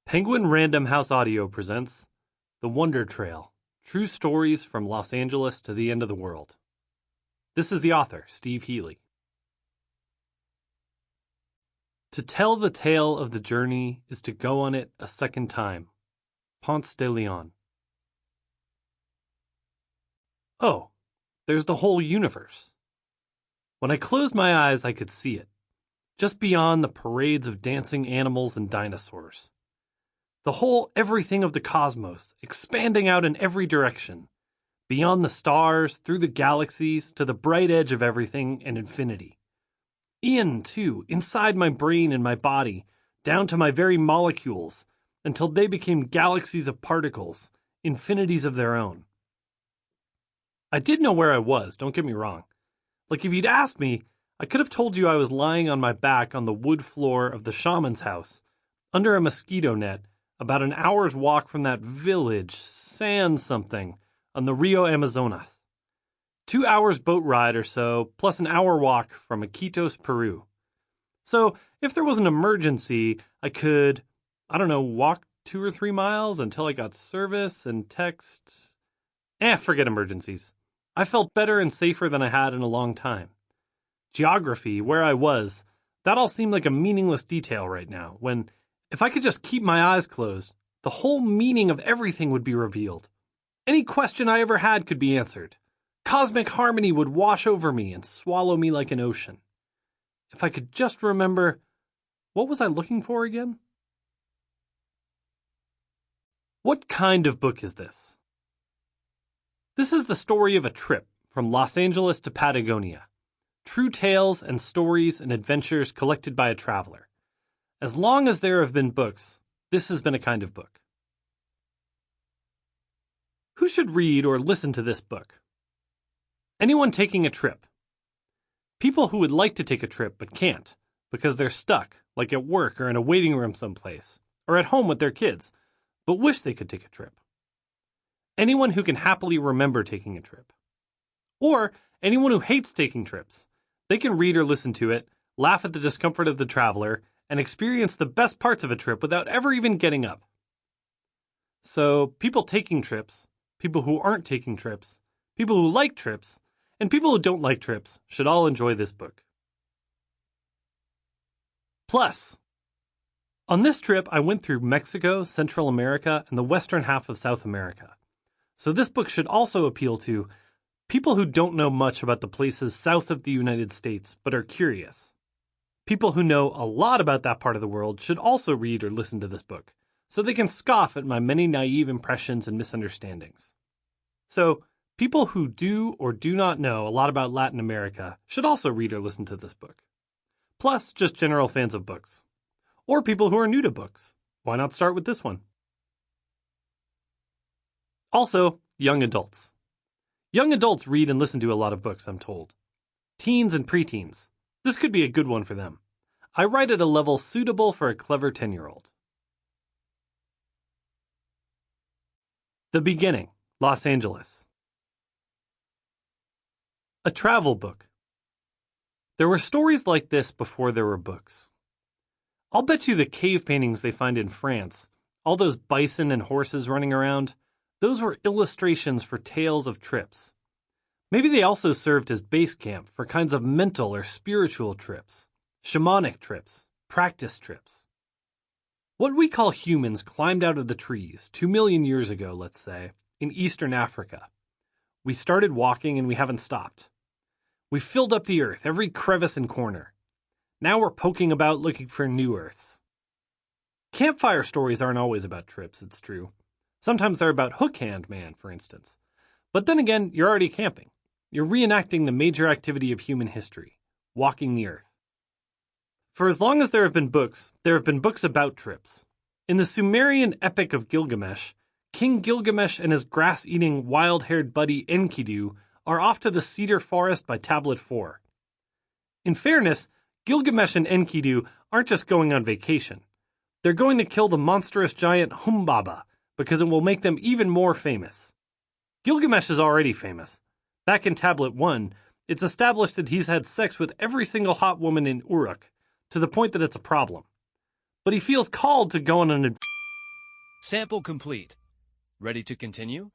Penguin Random House Audio presents The Wonder Trail, True Stories from Los Angeles to the End of the World. This is the author, Steve Hely. To tell the tale of the journey is to go on it a second time. Ponce de Leon. Oh, there's the whole universe. When I closed my eyes, I could see it, just beyond the parades of dancing animals and dinosaurs. The whole everything of the cosmos, expanding out in every direction, beyond the stars, through the galaxies, to the bright edge of everything and infinity. In, too, inside my brain and my body, down to my very molecules, until they became galaxies of particles, infinities of their own. I did know where I was, don't get me wrong. Like if you'd asked me, I could have told you I was lying on my back on the wood floor of the shaman's house, under a mosquito net, about an hour's walk from that village, San something, on the Rio Amazonas. 2 hours boat ride or so, plus an hour walk from Iquitos, Peru. So, if there was an emergency, I could, walk 2 or 3 miles until I got service and text. Forget emergencies. I felt better and safer than I had in a long time. Geography, where I was, that all seemed like a meaningless detail right now, when if I could just keep my eyes closed, the whole meaning of everything would be revealed. Any question I ever had could be answered. Cosmic harmony would wash over me and swallow me like an ocean. If I could just remember, what was I looking for again? What kind of book is this? This is the story of a trip from Los Angeles to Patagonia. True tales and stories and adventures collected by a traveler. As long as there have been books, this has been a kind of book. Who should read or listen to this book? Anyone taking a trip. People who would like to take a trip but can't, because they're stuck, like at work or in a waiting room someplace, or at home with their kids, but wish they could take a trip. Anyone who can happily remember taking a trip. Or anyone who hates taking trips. They can read or listen to it, laugh at the discomfort of the traveler, and experience the best parts of a trip without ever even getting up. So, people taking trips, people who aren't taking trips, people who like trips, and people who don't like trips should all enjoy this book. Plus, on this trip I went through Mexico, Central America, and the western half of South America. So this book should also appeal to people who don't know much about the places south of the United States but are curious. People who know a lot about that part of the world should also read or listen to this book, so they can scoff at my many naive impressions and misunderstandings. So, people who do or do not know a lot about Latin America should also read or listen to this book. Plus, just general fans of books. Or people who are new to books. Why not start with this one? Also, young adults. Young adults read and listen to a lot of books, I'm told. Teens and preteens. This could be a good one for them. I write at a level suitable for a clever 10-year-old. The Beginning, Los Angeles. A travel book. There were stories like this before there were books. I'll bet you the cave paintings they find in France, all those bison and horses running around, those were illustrations for tales of trips. Maybe they also served as base camp for kinds of mental or spiritual trips, shamanic trips, practice trips. What we call humans climbed out of the trees 2 million years ago, let's say, in eastern Africa. We started walking and we haven't stopped. We filled up the earth, every crevice and corner. Now we're poking about looking for new earths. Campfire stories aren't always about trips, it's true. Sometimes they're about Hook Hand Man, for instance. But then again, you're already camping. You're reenacting the major activity of human history, walking the earth. For as long as there have been books about trips. In the Sumerian epic of Gilgamesh, King Gilgamesh and his grass-eating, wild-haired buddy Enkidu are off to the cedar forest by Tablet 4. In fairness, Gilgamesh and Enkidu aren't just going on vacation. They're going to kill the monstrous giant Humbaba, because it will make them even more famous. Gilgamesh is already famous. Back in Tablet 1, it's established that he's had sex with every single hot woman in Uruk, to the point that it's a problem. But he feels called to go on an adventure. Sample complete. Ready to continue?